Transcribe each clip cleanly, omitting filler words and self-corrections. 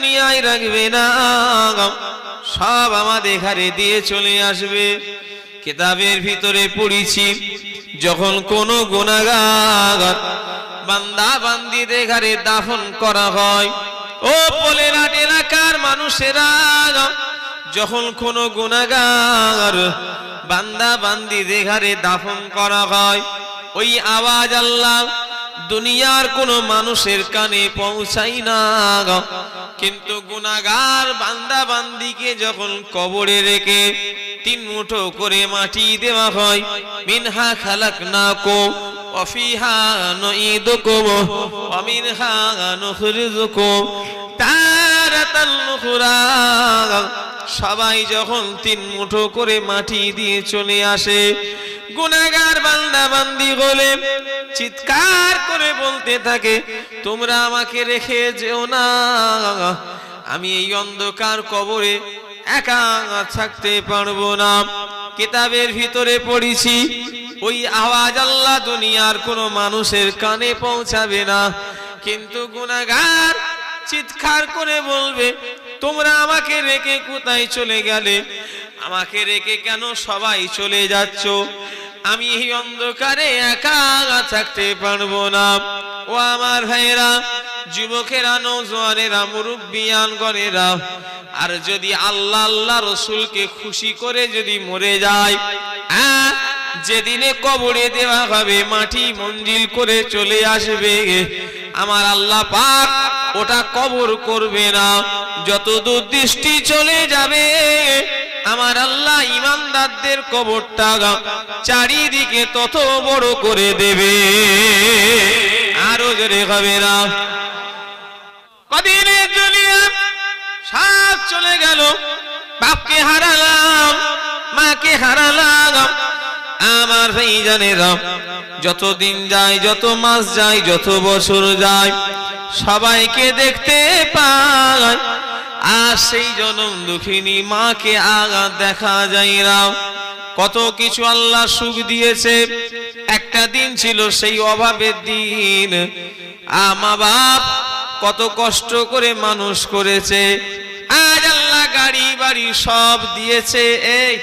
দুনিয়ায় রাখবে না, সব আমাদের ঘরে দিয়ে চলে আসবে। কিতাবের ভিতরে পড়েছি, যখন কোন গুনাহগার বান্দা বান্দীদের ঘরে দাফন করা হয়, ও পোলেরহাট এলাকার মানুষেরা, যখন কোন গুনাহগার বান্দা বান্দীদের ঘরে দাফন করা হয়, ওই আওয়াজ আল্লাহ দুনিয়ার কোন মানুষের কানে পৌঁছাই না, কিন্তু গুনাহগার বান্দা বান্দীকে যখন কবরে রেখে 3 মুঠো করে মাটি দেওয়া হয়, মিনহা খালাকনাকুম ওয়া ফিহা নুঈদুকুম ওয়া মিনহা নুখরিজুকুম তারাতাল উখরা, সবাই যখন 3 মুঠো করে মাটি দিয়ে চলে আসে, গুনাহগার বান্দা বান্দি বলে চিৎকার করে বলতে থাকে, তোমরা আমাকে রেখে যেও না, আমি এই অন্ধকার কবরে একা থাকতে পারবো না। কিতাবের ভিতরে পড়েছি, ওই আওয়াজ আল্লাহ দুনিয়ার কোনো মানুষের কানে পৌঁছাবে না, কিন্তু গুনাহগার চিৎকার করে বলবে, তোমরা আমাকে রেখে কোথায় চলে গেলে, আমাকে রেখে কেন সবাই চলে যাচ্ছ, আমি এই অন্ধকারে একা থাকতে পারবো না। ও আমার ভাইয়েরা, যুবকেরা, নওজোয়ানেরা, মুরব্বিয়ানগণেরা, আর যদি আল্লাহ আল্লাহ রসুলকে খুশি করে যদি মরে যায়, যেদিনে কবরে দেওয়া হবে, মাটি মঞ্জিল করে চলে আসবে, আমার আল্লাহ পাক ওটা কবর করবে না, যত দূর দৃষ্টি চলে যাবে আমার আল্লাহ ইমানদারদের কবরটা চারিদিকে তত বড় করে দেবে। আরো জোরে হবে না। কদিনের দুনিয়া সব চলে গেল, বাপকে হারালাম, মাকে হারালাম, আমার ভাইজানেরা, যত দিন যায়, যত মাস যায়, যত বছর যায়, সবাইকে দেখতে পাই, আর সেই জনম দুঃখিনী মাকে আগা দেখা যায় না। কত কিছু আল্লাহ সুখ দিয়েছে, একটা দিন ছিল সেই অভাবের দিন, মা বাপ কত কষ্ট করে মানুষ করেছে, আজ আল্লাহ গাড়ি বাড়ি সব দিয়েছে, এই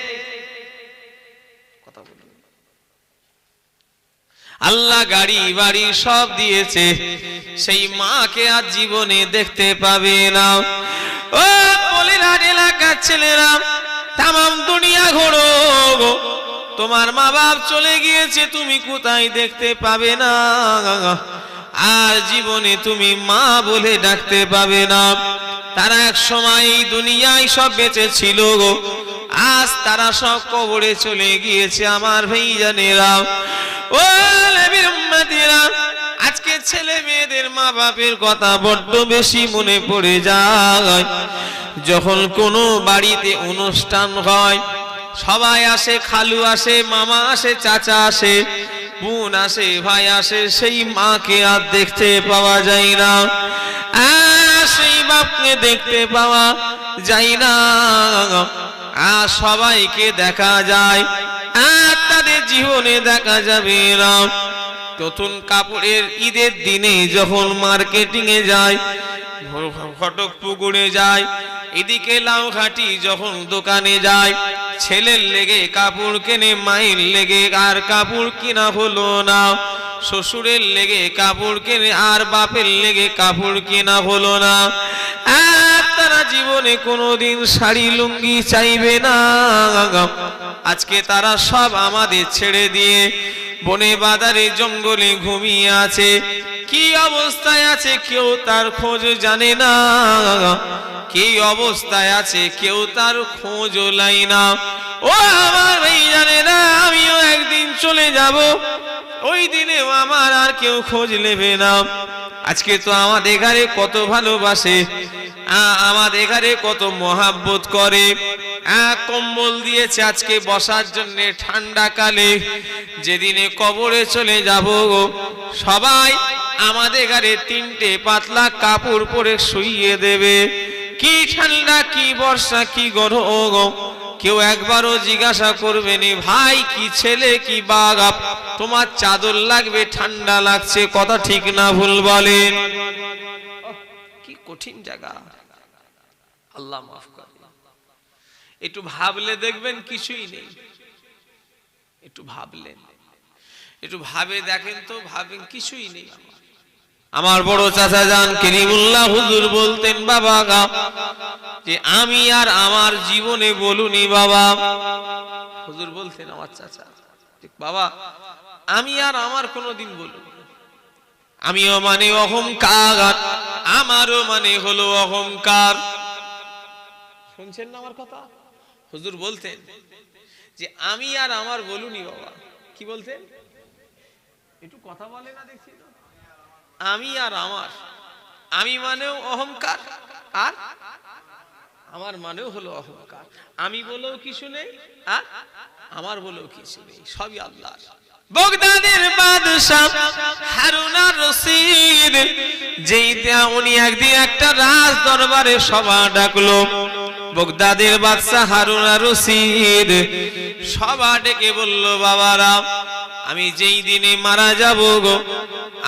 আল্লাহ গাড়ি বাড়ি সব দিয়েছে, সেই মাকে আজ জীবনে দেখতে পাবে না। ও পোলেরহাট এলাকার ছেলেরা, তামাম দুনিয়া ঘোরো, তোমার মা বাপ চলে গিয়েছে, তুমি কোথায় দেখতে পাবে না, আর জীবনে তুমি মা বলে ডাকতে পাবে না। তারা এক সময় এই দুনিয়ায় সব বেঁচে ছিল, আজ তারা সব কবরে চলে গিয়েছে। আমার ভাইজানেরা, ও নবীর উম্মতিরা, আজকে ছেলে মেয়েদের মা বাপের কথা বড্ড বেশি মনে পড়ে যায়। যখন কোনো বাড়িতে অনুষ্ঠান হয়, সবাই আসে, খালু আসে, মামা আসে, চাচা আসে, বোন আসে, ভাই আসে, সেই মাকে আর দেখতে পাওয়া যায় না, সেই বাপকে দেখতে পাওয়া যায় না। আর সবাইকে দেখা যায়, আর তাদের জীবনে দেখা যাবে না। নতুন কাপড়ের ঈদের দিনে যখন মার্কেটিং এ যায়, ফটকপুকুরে যায়, এদিকে লাউঘাটি যখন দোকানে যায়, ছেলের লেগে কাপড় কেনে, মায়ের লেগে আর কাপড় কিনা হলো না, শ্বশুরের লেগে কাপড় কেনে আর বাপের লেগে কাপড় কেনা হলো না। আর তারা জীবনে কোনোদিন শাড়ি লুঙ্গি চাইবে না। আজকে তারা সব আমাদের ছেড়ে দিয়ে বনে বাজারে জঙ্গলে ঘুমিয়ে আছে, কি অবস্থায় আছে কেউ তার খোঁজ জানে না, কি অবস্থায় আছে কেউ তার খোঁজ লাই না। ও আমার ভাই জানে না, আমিও একদিন চলে যাব, ওই দিনেও আমার আর কেউ খোঁজ নেবে না। আজকে তো আমাদের ঘরে কত ভালোবাসে, আমাদের ঘরে কত মহাব্বত করে, কম্বল দিয়েছে আজকে বসার জন্য ঠান্ডা কালে। যেদিনে কবরে চলে যাব, সবাই আমাদের ঘরে 3টে পাতলা কাপড় পরে শুইয়ে দেবে। কি ঠান্ডা, কি বর্ষা, কি গরম, কেউ একবারও জিজ্ঞাসা করবে নি, ভাই কি ছেলে কি বাপ, তোমার চাদর লাগবে, ঠান্ডা লাগছে, কথা ঠিক না ভুল বলেন? কি কঠিন জায়গা। আল্লাহ মাফ করে। একটু ভাবলে দেখবেন কিছুই নেই। একটু ভাবলেন, একটু ভাবে দেখেন তো, ভাবেন কিছুই নেই। আমার বড় চাচা জান করিমুল্লাহ হুজুর বলতেন, বাবা গা যে আমি আর আমার জীবনে বলুনি বাবা। হুজুর বলতেন আমার চাচা, বাবা আমি আর আমার কোনোদিন বলুনি। আমিও মানে অহংকার, আমারও মানে হলো অহংকার। শুনছেন না আমার কথা? হুজুর বলতেন যে আমি আর আমার বলুনি বাবা। কি বলতেন? একটু কথা বলে না দেখছি তো। আমি আর আমার, আমি মানেও অহংকার আর আমার মানেও হলো অহংকার। আমি বলেও কিছু নেই আর আমার বলেও কিছু নেই, সবই আল্লাহর। বগদাদের বাদশা হারুন আর রশিদ যেইটা উনি একদিন একটা রাজ দরবারে সভা ডাকলো। বগদাদের বাদশা হারুন আর রশিদ সভা ডেকে বলল, বাবারা আমি যেই দিনে মারা যাব গো,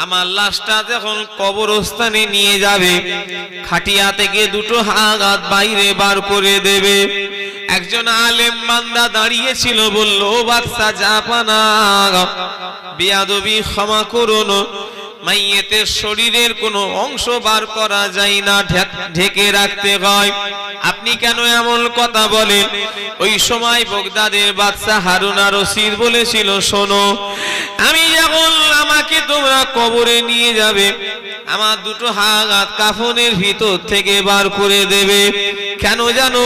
আমার লাশটা যখন কবরস্থানে নিয়ে যাবে, খাটিয়া থেকে দুটো হাত বাইরে বার করে দেবে। একজন আলেম বান্দা দাঁড়িয়ে ছিল, বলল, ও বাদশা জাপানা, বেয়াদবি ক্ষমা করুন, মাইয়েতের শরীরের কোনো অংশ বার করা যায় না, ঢেকে রাখতে হয়। আপনি কেন এমন কথা বলেন? ওই সময় বগদাদের বাদশা হারুন আর রশিদ বলেছিল, শোনো, আমি যখন আমাকে তোমরা কবরে নিয়ে যাবে, আমার দুটো হাত কাফনের ভিতর থেকে বার করে দেবে। কেন জানো?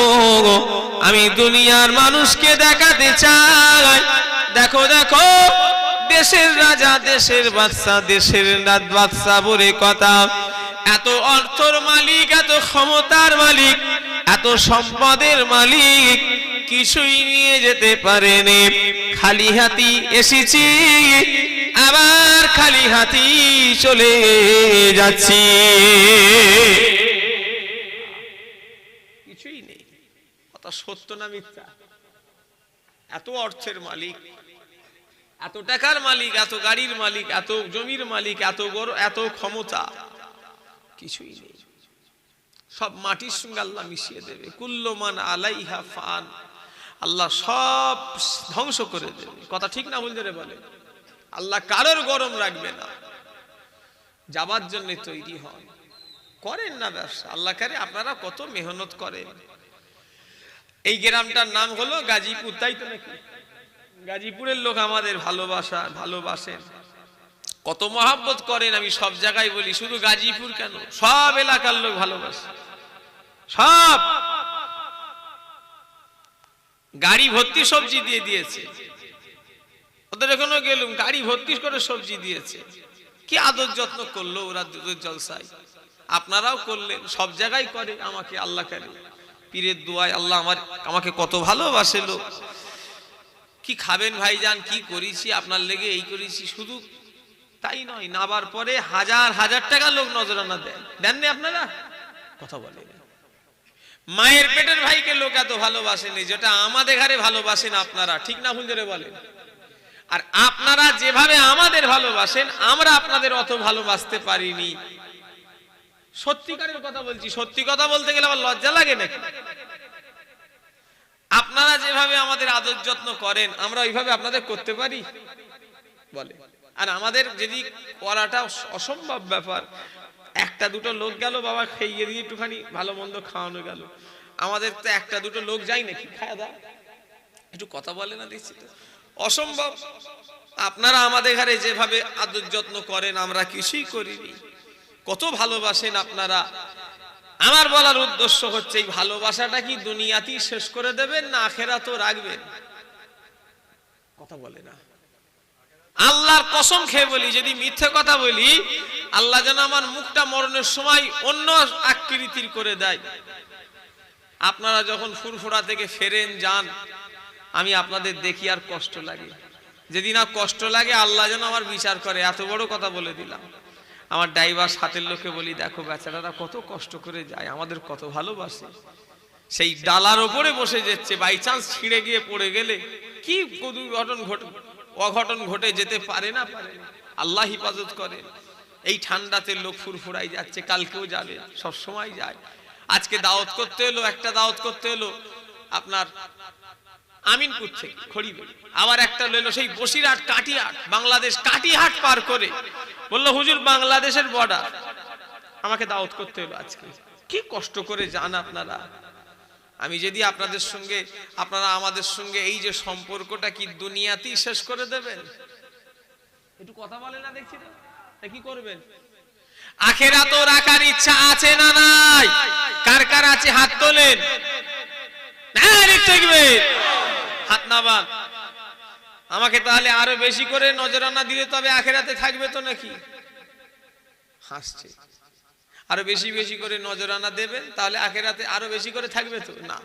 আমি দুনিয়ার মানুষকে দেখাতে চাই, দেখো দেখো দেশের রাজা, দেশের বাদশা, দেশের বাদশা বলে কথা, এত অর্থর মালিক, এত ক্ষমতার মালিক, এত সম্পদের মালিক, কিছুই নিয়ে যেতে পারেনি। খালি হাতি এসেছি, আবার খালি হাতি চলে যাচ্ছি, কিছুই নেই। কথা সত্য না মিথ্যা? এত অর্থের মালিক, এত টাকার মালিক, এত গাড়ির মালিক, এত জমির মালিক, এত বড়, এত ক্ষমতা, কিছুই নেই। সব মাটির সঙ্গে আল্লাহ মিশিয়ে দেবে। কুল্লু মান আলাইহা ফান, আল্লাহ সব ধ্বংস করে দেবে। কথা ঠিক না বলতে বলে? আল্লাহ কারোর গরম রাখবে না, যাবার জন্য তৈরি হন, করেন না ব্যবসা। আল্লাহ কারে আপনারা কত মেহনত করেন। এই গ্রামটার নাম হলো গাজীপুর, তাই তো নাকি? গাজীপুরের লোক আমাদের ভালোবাসেন, কত মহাব্বত করেন। আমি সব জায়গায় বলি, শুধু গাজীপুর কেন, সব এলাকার লোক ভালোবাসে। সব গাড়ি ভর্তি সবজি দিয়ে দিয়েছে, ওদের এখনো গেলুম, গাড়ি ভর্তি করে সবজি দিয়েছে। কি আদর যত্ন করলো ওরা দুধের জলসায়, আপনারাও করলেন। সব জায়গায় করে আমাকে আল্লাহ করে, পীরের দোয়ায় আল্লাহ আমাকে কত ভালোবাসে লোক। কি খাবেন ভাইজান, কি করেছি আপনার লেগে, এই করেছি। শুধু তাই নয়, নাবার পরে হাজার হাজার টাকা লোক নজরানা দেন, দেননি আপনারা? কথা বলেন। মায়ের পেটের ভাইকে লোক এত ভালোবাসেনি যেটা আমাদের ঘরে ভালোবাসেন আপনারা, ঠিক না ভুল ধরে বলেন? আর আপনারা যেভাবে আমাদের ভালোবাসেন, আমরা আপনাদের অত ভালোবাসতে পারিনি। সত্যিকারের কথা বলছি, সত্যি কথা বলতে গেলে আবার লজ্জা লাগে নাকি? আপনারা যেভাবে আমাদের আদর যত্ন করেন, আমরা ওইভাবে আপনাদের করতে পারি বলে? আর আমাদের যদি করাটা অসম্ভব ব্যাপার, একটা দুটো লোক গেল বাবা খেয়ে দিয়ে একটুখানি ভালো মন্দ খাওয়ানো গেল, আমাদের তো একটা দুটো লোক যাই নাকি খাওয়া দাওয়া, একটু কথা বলে না দেখছি তো, অসম্ভব। আপনারা আমাদের ঘরে যেভাবে আদর যত্ন করেন, আমরা কিছুই করিনি। কত ভালোবাসেন আপনারা। আমার বলার উদ্দেশ্য হচ্ছে, এই ভালোবাসাটা কি দুনিয়াতেই শেষ করে দেবেন না আখিরাতেও রাখবেন? কথা বলে না। আল্লাহর কসম খেয়ে বলি, যদি মিথ্যে কথা বলি, আল্লাহ যেন আমার মুখটা মরণের সময় অন্য আকৃতির করে দেয়। আপনারা যখন ফুরফুরা থেকে ফেরেন যান, আমি আপনাদের দেখি আর কষ্ট লাগে। যদি না কষ্ট লাগে, আল্লাহ যেন আমার বিচার করে। এত বড় কথা বলে দিলাম। আমার ড্রাইভার সাথের লোকে বলি, দেখো বেচারারা কত কষ্ট করে যায়, আমাদের কত ভালোবাসে। সেই ডালার ওপরে বসে যাচ্ছে, বাই চান্স ছিঁড়ে গিয়ে পড়ে গেলে কি অঘটন ঘটে যেতে পারে না, আল্লাহ হিফাজত করে। এই ঠান্ডাতে লোক ফুরফুরাই যাচ্ছে, কালকেও যাবে, সব সময় যায়। আজকে দাওয়াত করতে এলো, একটা দাওয়াত করতে এলো আপনার আমিনপুর থেকে খড়িবাড়ি, আবার একটা লইলো সেই বসিরহাট কাটিহাট, বাংলাদেশ কাটিহাট পার করে, বললো হুজুর বাংলাদেশের বর্ডার, আমাকে দাওয়াত করতে এলো আজকে। কি কষ্ট করে যান আপনারা। আমি যদি আপনাদের সঙ্গে, আপনারা আমাদের সঙ্গে এই যে সম্পর্কটা কি দুনিয়াতেই শেষ করে দেবেন? একটু কথা বলে না, দেখছি না কি করবেন? আখিরাতও রাখার ইচ্ছা আছে না নাই? কার কার আছে হাত তোলেন। হাত নামান। আমাকে তাহলে আরো বেশি করে নজরানা দিলে তবে আখিরাতে থাকবে তো নাকি? হাসছে। আরো বেশি বেশি করে নজরানা দেবেন তাহলে আখিরাতে আরো বেশি করে থাকবে তো না।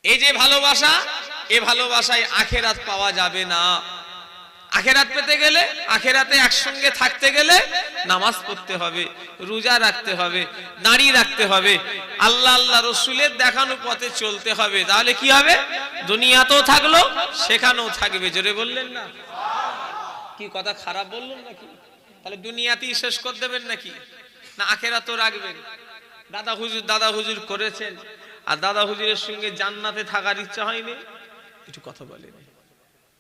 এই যে ভালোবাসা, এই ভালোবাসায় আখিরাত পাওয়া যাবে না। আখিরাত পেতে গেলে, আখিরাতে একসঙ্গে থাকতে গেলে নামাজ পড়তে হবে, রোজা রাখতে হবে, দাড়ি রাখতে হবে, আল্লাহ আল্লাহ রসুলের দেখানো পথে চলতে হবে। তাহলে কি হবে? দুনিয়াতেও থাকলো, সেখানেও থাকবে। জোরে বললেন না? কি কথা খারাপ বললেন নাকি? তাহলে দুনিয়াতেই শেষ করে দেবেন নাকি? না আখিরাতও রাখবেন? দাদা হুজুর করেছেন, আর দাদা হুজুরের সঙ্গে জান্নাতে থাকার ইচ্ছা হয়নি? একটু কথা বলেন,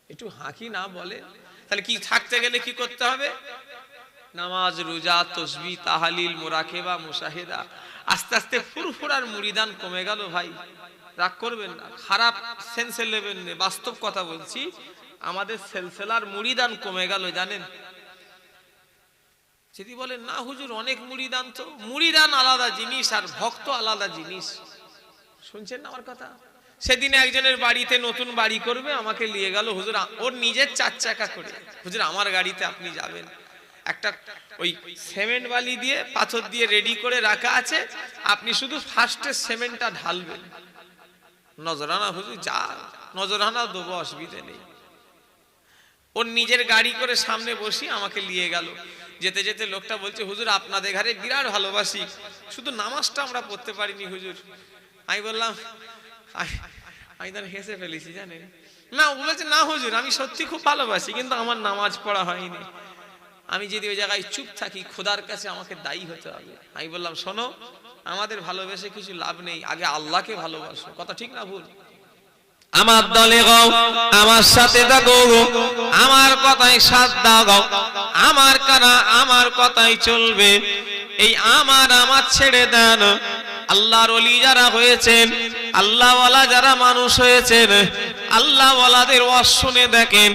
একটু হাঁকি না বলে। তাহলে কি থাকতে গেলে কি করতে হবে? নামাজ, রোজা, তসবিহ, তাহালিল, মুরাকেবা, মুশাহিদা। আস্তে আস্তে ফুরফুরার মুরিদান কমে গেল ভাই। রাগ করবেন না, খারাপ সেন্সে নেবেন না, বাস্তব কথা বলছি। আমাদের সেলসেলার মুরিদান কমে গেল জানেন। যদি বলেন না হুজুর অনেক মুরিদান, তো মুরিদান আলাদা জিনিস আর ভক্ত আলাদা জিনিস। শুনছেন না আমার কথা? সেদিন একজনের বাড়িতে নতুন বাড়ি করবে, আমাকে নিয়ে গেল হুজুর, ওর নিজের 4 চাকা করে। হুজুর আমার গাড়িতে আপনি যাবেন, একটা ওই সিমেন্ট বালি দিয়ে পাথর দিয়ে রেডি করে রাখা আছে, আপনি শুধু ফার্স্টে সিমেন্টটা ঢালবেন। নজরানা হুজুর, যা নজরানা দেবো, অসুবিধা নেই। ওর নিজের গাড়ি করে সামনে বসি আমাকে নিয়ে গেল। যেতে যেতে লোকটা বলছে হুজুর আপনাদের ঘরে বিরাট ভালোবাসি, শুধু নামাজটা আমরা পড়তে পারিনি হুজুর। আমি বললাম, আমি তাহলে হেসে ফেলেছি জানেন। না ও বলেছে না হুজুর আমি সত্যি খুব ভালোবাসি, কিন্তু আমার নামাজ পড়া হয়নি। আমি যদি ওই জায়গায় চুপ থাকি খোদার কাছে আমাকে দায়ী হতে হবে। আমি বললাম শোনো, আমাদের ভালোবেসে কিছু লাভ নেই, আগে আল্লাহকে ভালোবাসো। কথা ঠিক না ভুল? আমার দলে গাও, আমার সাথে থাকো, আমার কথায় সাথ দাও, আমার কানা আমার কথাই চলবে। এই আমার ছেড়ে দেন। আল্লাহর ওলি যারা হয়েছেন, আল্লাহওয়ালা যারা মানুষ হয়েছেন, আল্লাহওয়ালাদের ওয়াজ শুনে দেখেন,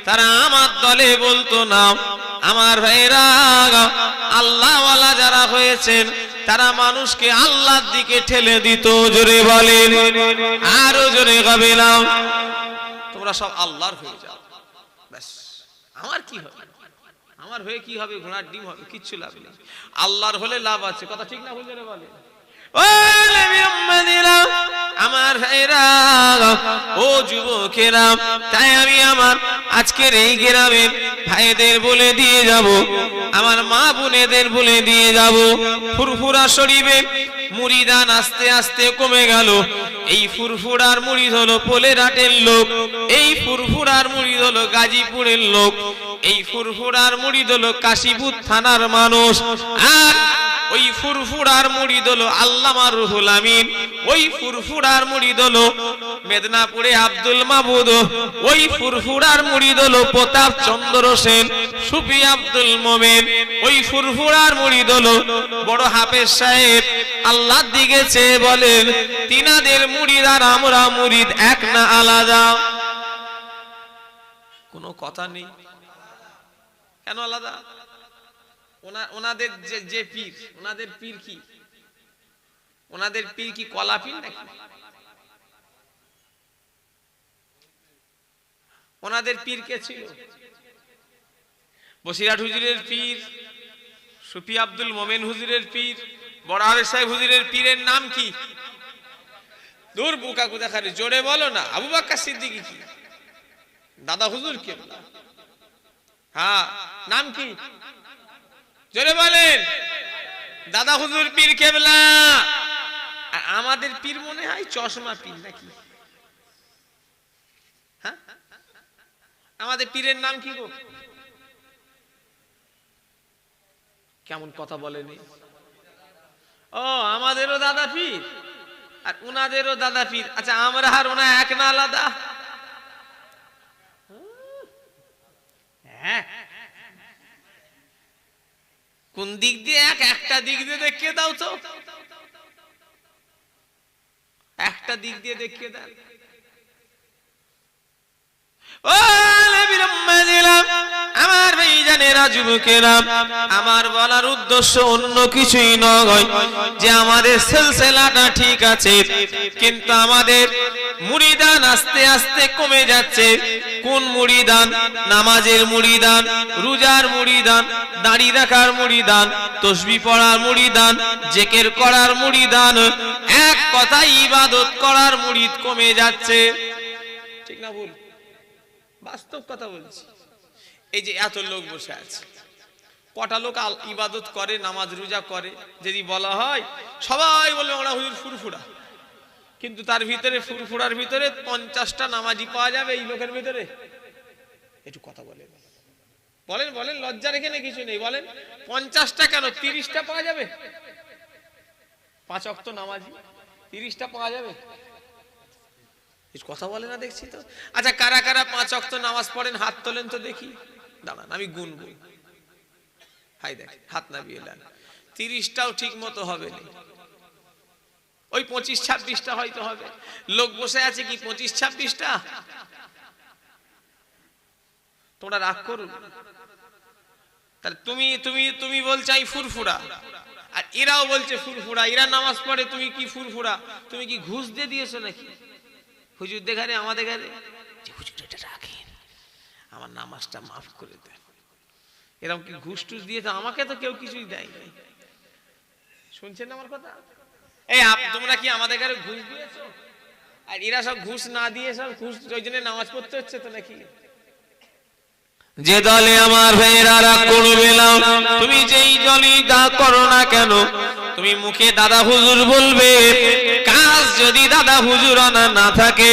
তারা আমার দলে বলতো না। আমার ভাইরা, আল্লাহওয়ালা যারা হয়েছেন তারা মানুষকে আল্লাহর দিকে ঠেলে দিত। জোরে বলেন, আরো জোরে গাবে না। তোমরা সব আল্লাহর হয়ে যাও, ব্যাস। আমার কি হবে? আমার হয়ে কি হবে? ঘোড়ার ডিম হবে, কিচ্ছু লাভ নেই। আল্লাহর হলে লাভ আছে। কথা ঠিক না ভুল? জোরে বলেন। আমার ভাইরা, ও যুবকেরা, তাই আমি আমার আজকের এই গ্রামের ভাইদের বলে দিয়ে যাব, আমার মা বোনেদের বলে দিয়ে যাব, ফুরফুরা শরীফে মুরিদান আস্তে আস্তে কমে গেল। এই ফুরফুরার মুরিদ হলো পোলেরহাটের লোক, এই ফুরফুরার মুরিদ হলো গাজীপুরের লোক, এই ফুরফুরার মুরিদ হলো কাশীপুর থানার মানুষ, আর ওই ফুরফুরার মুরিদ হলো আল্লামা রুহুল আমিন, ওই ফুরফুরার মুরিদ হলো মেদিনীপুরে আব্দুল মাবুদ, ওই ফুরফুরার মুরিদ হলো প্রতাপ চন্দ্র সেন, সুফি আব্দুল মোমেন, ওই ফুরফুরার মুরিদ হলো বড় হাফেজ সাহেব। আল্লাহ দিকে চেয়ে বলেন, তিনাদের মুরিদ আর আমরা মুরিদ এক না আলাদা? কোনো কথা নেই। কেন আলাদা? ওনাদের যে পীর, ওনাদের পীর কি? ওনাদের পীর কি কলা পীর নাকি? ওনাদের পীর কে ছিল? বসিরহাট হুজুরের পীর, সুফি আব্দুল মোমেন হুজুরের পীর, বড় হাফেজ সাহেব হুজুরের পীরের নাম কি? দূর বুকা কুদা খালি, জোরে বলো না। আবু বকর সিদ্দিকী কি? দাদা হুজুর কে? হ্যাঁ, নাম কি? জোরে বলেন। দাদা হুজুর পীর কেবলা। আমাদের পীর মনে হয় চশমা পীর নাকি? হ্যাঁ, আমাদের পীরের নাম কি গো? কেমন কথা বলেনি? ও আমাদেরও দাদা পীর আর উনাদেরও দাদা পীর। আচ্ছা আমরা আর ওনা এক না আলাদা? হ্যাঁ, কোন দিক দিয়ে এক? একটা দিক দিয়ে দেখিয়ে দাও তো, একটা দিক দিয়ে দেখিয়ে দাও। আমার ভাইজানেরা, যুবকেরা, আমার বলার উদ্দেশ্য অন্য কিছুই নয় যে আমাদের সিলসিলাটা ঠিক আছে, কিন্তু আমাদের মুরিদান আস্তে আস্তে কমে যাচ্ছে। কোন মুরিদান? নামাজের মুরিদান, রোজার মুরিদান, দাড়ি রাখার মুরিদান, তাসবিহ পড়ার মুরিদান, জিকির করার মুরিদান, এক কথায় ইবাদত করার মুরিদ কমে যাচ্ছে। ঠিক না ভুল? বাস্তব কথা বলছি। এই যে এত লোক বসে আছে, কটা লোক ইবাদত করে, নামাজ রোজা করে? যদি বলা হয় সবাই বলবে ওরা হুজুর ফুরফুরা, কিন্তু তার ভিতরে ফুরফুরার ভিতরে 50টা নামাজি পাওয়া যাবে এই লোকের ভিতরে? একটু কথা বলেন, বলেন বলেন, লজ্জার এখানে কিছু নেই, বলেন 50টা কেন 30টা পাওয়া যাবে? 5 ওয়াক্ত নামাজি 30টা পাওয়া যাবে? কথা বলে না দেখছি তো। আচ্ছা কারা কারা 5 ওয়াক্ত নামাজ পড়েন হাত তোলেন তো দেখি। দাঁড়ান আমি গুনবো। হাই দেখ, হাত নামিয়ে নেন। 30টাও ঠিক মতো হবে না, ওই 25-26টা হয়তো হবে। লোক বসে আছে কি 25-26টা? তোমরা রাগ করুন। তাহলে তুমি তুমি তুমি বলছো আমি ফুরফুরা, আর এরাও বলছে ফুরফুরা, এরা নামাজ পড়ে, তুমি কি ফুরফুরা? তুমি কি ঘুষ দিয়ে দিয়েছো নাকি হুজুর দেখারে? আমাদের ঘরে হুজুর এটা রাখেন, আমার নামাজটা মাফ করে দেন, এরকম কি ঘুষ টুস দিয়েছে? আমাকে তো কেউ কিছুই দেয় নাই। শুনছেন আমার কথা? এই তোমরা কি আমাদের ঘরে ঘুষ দিয়েছো? আর এরা সব ঘুষ না দিয়ে সব ঘুষ, ওই জন্য নামাজ পড়তে হচ্ছে তো নাকি? যে দলে আমার ভাইয়েরা রাগ করবে না, তুমি যেই দলই দা করো না কেন, তুমি মুখে দাদা হুজুর বলবে, কাজ যদি দাদা হুজুর আনা না থাকে,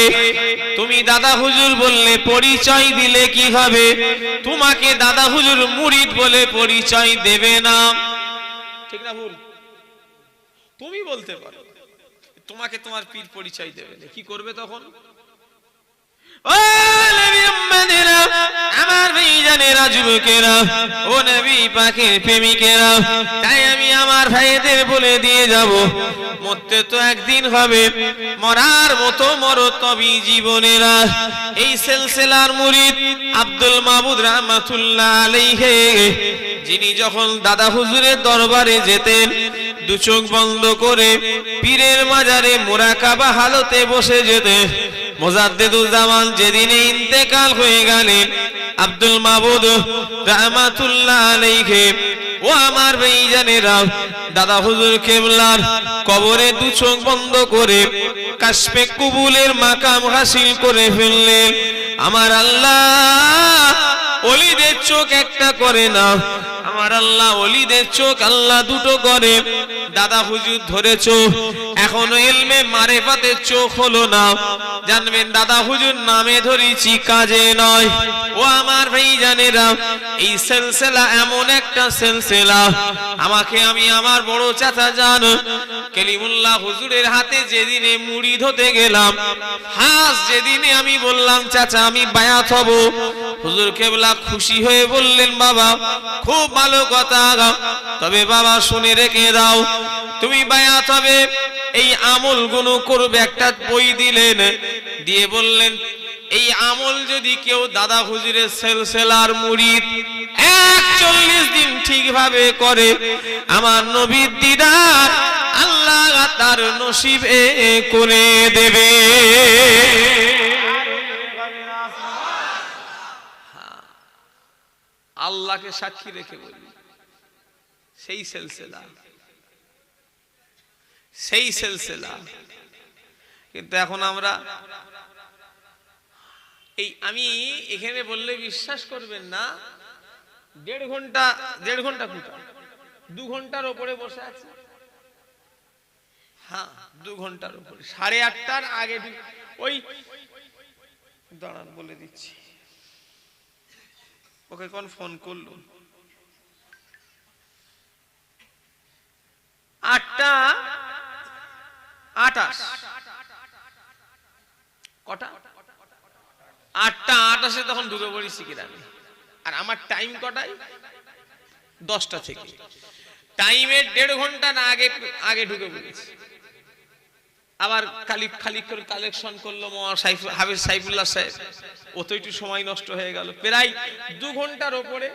তুমি দাদা হুজুর বললে পরিচয় দিলে কি হবে? তোমাকে দাদা হুজুর মুরিদ বলে পরিচয় দেবে না। ঠিক না ভুল? তুমি বলতে পারো, তোমাকে তোমার পীর পরিচয় দেবে না, কি করবে তখন? ও নবী উম্মতেরা, আমার ভাইজানেরা, যুবকেরা, ও নবী পাকের প্রেমিকেরা, তাই আমি আমার ভাইদের বলে দিয়ে যাব, মরতে তো একদিন হবে, মরার মতো মরো তবে জীবনেরা। এই সিলসিলার মুরিদ আব্দুল মাবুদ রাহমাতুল্লাহ আলাইহি, যিনি যখন দাদা হুজুরের দরবারে যেতেন, দু চোখ বন্ধ করে পীরের মাজারে মুরাকাবা হালতে বসে যেতেন। মুজাদ্দিদুজ্জামান যেদিনে ইন্তেকাল হয়ে গেলেন, আব্দুল মাবুদ রাহমাতুল্লাহ আলাইহি, ও আমার ভাইজানেরা, দাদা হুজুর কেবলার কবরে দু চোখ বন্ধ করে কাশফে কুবুলের মাকাম হাসিল করে ফেললেন। আমার আল্লাহ ওলিদের চোখ একটা করে না, আমার আল্লাহ ওলিদের চোখ আল্লাহ দুটো করে। দাদা হুজুর ধরেছো, এখনো ইলমে মারিফাতের চোখ হলো না। জানবেন দাদা হুজুর নামে ধরেছি, কাজে নয়। ও আমার ভাইজানেরা, এই সিলসিলা এমন একটা সিলসিলা, আমাকে আমি আমার বড় চাচা জান কলিমুল্লাহ হুজুরের হাতে যেদিনে মুরিদ হতে গেলাম, হাস যেদিনে আমি বললাম চাচা আমি বায়াত হব, হুজুর কেবলা খুশি হয়ে বললেন, বাবা খুব ভালো কথা, তবে বাবা শুনে রেখে দাও, তুমি বায়াত হবে, এই আমল গুলো করবে। একটা বই দিলেন, দিয়ে বললেন এই আমল যদি কেউ দাদা হুজুরের সিলসিলার মুরিদ 41 দিন ঠিকভাবে করে, আমার নবীর দিদার আল্লাহ তার নসিবে করে দেবে। আল্লাহকে সাক্ষী রেখে বলি, সেই সিলসিলা, সেই সিলসিলা। কিন্তু এখন আমরা এই, আমি এখানে বললে বিশ্বাস করবেন না, 1.5 ঘন্টা 2 ঘন্টার উপরে বসে আছে। হ্যাঁ 2 ঘন্টার উপরে, 8:30টার আগে ওই দাঁড়ান বলে দিচ্ছি, ওকে কোন ফোন করলো 8টা 9:30 তখন ঢুকে পড়েছি গ্রামে। আর আমার টাইম কটায়? 10টা থেকে। টাইমের 1.5 ঘন্টা না আগে ঢুকে পড়েছি। আবার খালি করে কালেকশন করলো হাফেজ সাইফুল্লাহ সাহেব, ও তো একটু সময় নষ্ট হয়ে গেল। প্রায় 2 ঘন্টার ওপরে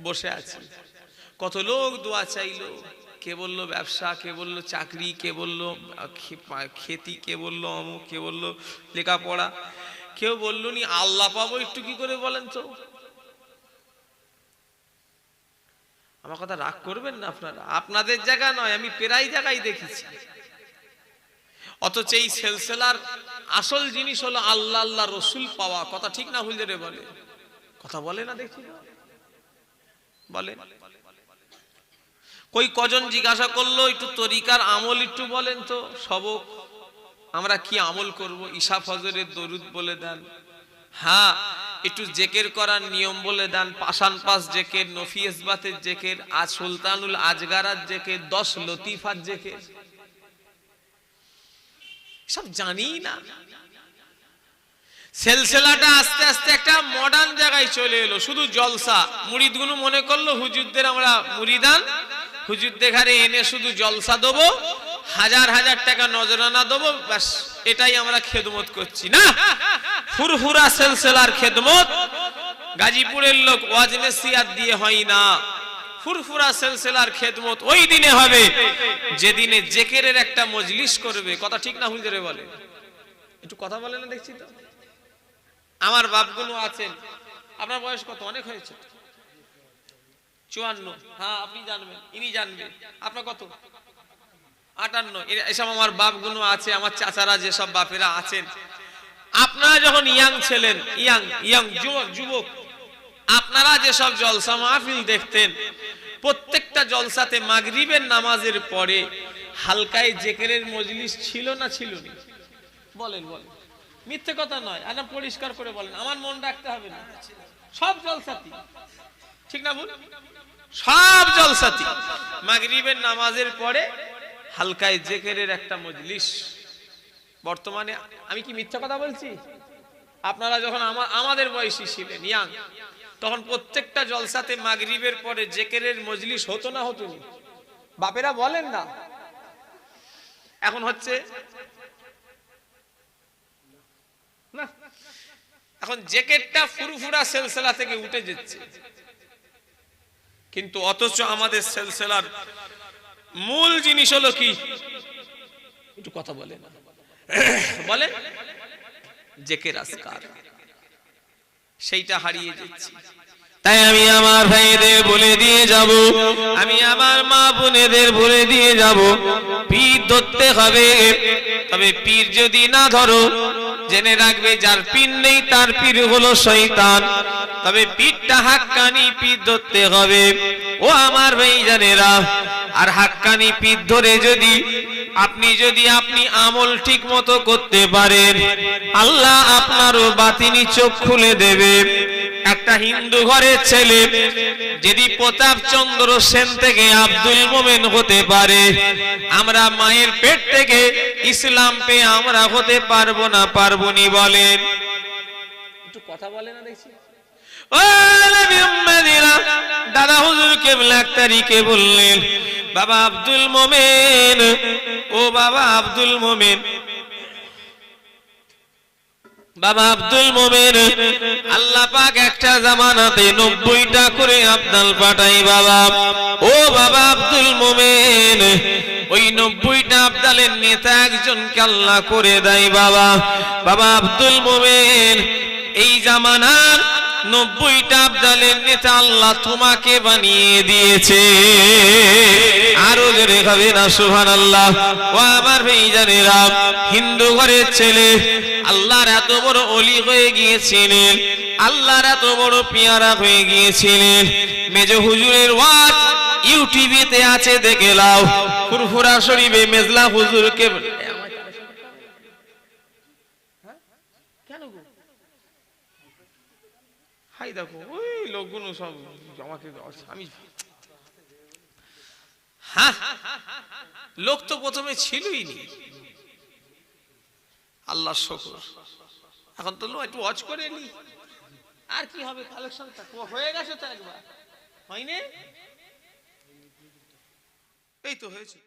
বসে আছি। কত লোক দোয়া চাইলো, কে বললো ব্যবসা, কে বললো চাকরি, কে বললো খেতি, কে বললো অমুক, কে বললো লেখাপড়া, কেউ বললো নি আল্লাহ পাবো একটু কি করে বলেন তো। আমার কথা রাগ করবেন না আপনারা, আপনাদের জায়গা নয়, আমি প্রায় জায়গায় দেখেছি। অথচ এই সিলসিলার আসল জিনিস হলো আল্লাহ আল্লাহ রসুল পাওয়া। কথা ঠিক না ভুল রে বলে? কথা বলে না দেখি বলে। কই কজন জিজ্ঞাসা করলো একটু তরিকার আমল একটু বলেন তো, সবক আমরা কি আমল করব? ঈশা ফজরের দরুদ বলে দেন, হ্যাঁ একটু জেকের করার নিয়ম বলে দেন, পাশান পাস জেকের, নফি ইসবাতের জেকের, আজ সুলতানুল আজগারার জেকের, 10 লতিফার জেকের, সব জানি না। সিলসিলাটা আস্তে আস্তে একটা মডার্ন জায়গায় চলে এলো, শুধু জলসা। মুরিদগুলো মনে করলো হুজুরদের আমরা মুরিদান, হুজুরদের ঘরে এনে শুধু জলসা দেবো, হাজার হাজার টাকা নজরানা দেবো, ব্যাস এটাই আমরা খেদমত করছি। না, ফুরফুরা সিলসিলার খেদমত গাজীপুরের লোক ওয়াজ নসিহত দিয়ে হয় না। ফুরফুরা সিলসিলার খেদমত ওই দিনে হবে যেদিনে জিকিরের একটা মজলিস করবে। কথা ঠিক না হুজুরে বলে? একটু কথা বলে না দেখছি তো। আমার বাপগুলো আছেন, আপনার বয়স কত? অনেক হয়েছে, 54। হ্যাঁ আপনি জানবেন, ইনি জানবেন। আপনার কত? 58। এসব আমার বাপগুলো আছে, আমার চাচারা যেসব বাপেরা আছেন। আপনারা যখন ইয়াং ছিলেন, ইয়াং যুবক, আপনারা যেসব জলসা মাহফিল দেখতেন, প্রত্যেকটা জলসাতে মাগরিবের নামাজের পরে হালকায় জিকিরের মজলিস ছিল না ছিল না? বলেন বলেন, মিথ্যে কথা নয়, আর পরিষ্কার করে বলেন, আমার মন রাখতে হবে না। সব জলসাতি, ঠিক না বল? সব জলসাতি মাগরিবের নামাজের পরে হালকায় জিকিরের একটা মজলিস। বর্তমানে আমি কি মিথ্যা কথা বলছি? আপনারা যখন আমাদের বয়সী ছিলেন, ইয়াং, তখন প্রত্যেকটা জলসাতে মাগরিবের পরে জিকিরের মজলিস হতো না হতো না? বাপেরা বলেন না? এখন হচ্ছে না, এখন জিকিরটা ফুরফুরা সিলসিলা থেকে উঠে যাচ্ছে। কিন্তু অথচ আমাদের সিলসিলার মূল জিনিস হলো কি? একটু কথা বলে না বলে, জিকির আজকার, সেইটা হারিয়ে যাচ্ছে। তাই আমি আমার ভাইদের বলে দিয়ে যাব, আমি আমার মা বোনেদের বলে দিয়ে যাব, পীর ধরতে হবে। তবে পীর যদি না ধরো, জেনে রাখবে যার পীর নেই তার পীর হলো শয়তান। তবে পীরটা হাক্কানি পীর ধরতে হবে, ও আমার ভাই জানেরা। আর হাক্কানি পীর ধরে যদি আপনি আমল ঠিক মতো করতে পারেন, আল্লাহ আপনারও বাতিনি চোখ খুলে দেবে। একটা হিন্দু ঘরের ছেলে যদি প্রতাপ চন্দ্র সেন থেকে আব্দুল মোমেন হতে পারে, আমরা মায়ের পেট থেকে ইসলাম পেয়ে আমরা হতে পারবো না? পারবো নি? বলেন, একটু কথা বলে না দেখছি। দাদা হুজুর কেবলা 1 তারিখে বললেন, বাবা আব্দুল মোমেন, ও বাবা আব্দুল মোমেন, বাবা আব্দুল মোমেন, আল্লাহ পাক একটা জামানাতে 90টা করে আবদাল পাঠাই বাবা। ও বাবা আব্দুল মোমেন, ওই 90টা আবদালের নেতা একজনকে আল্লাহ করে দেয় বাবা। বাবা আব্দুল মোমেন, এই জামানার 90টা আবদালের নেতা আল্লাহ তোমাকে বানিয়ে দিয়েছে। আরো জোরে হবে না সুবহানাল্লাহ। ও আমার ভাইজানেরা, হিন্দু ঘরের ছেলে আল্লাহর এত বড় ওলি হয়ে গিয়েছিলেন, আল্লাহর এত বড় পেয়ারা হয়ে গিয়েছিলেন। মেজো হুজুরের ওয়াজ ইউটিউবেতে আছে, দেখে লাও। ফুরফুরা শরীফে মেজলা হুজুরকে হাই দেখো, ওই লোকগুলো সব আমাকে আমি, হ্যাঁ লোক তো প্রথমে ছিলই নি, আল্লাহ শুকর। এখন তো একটু ওয়াজ করে নি, আর কি হবে কালেকশনটা হয়ে গেছে তো একবার হয়নি এই তো হয়েছে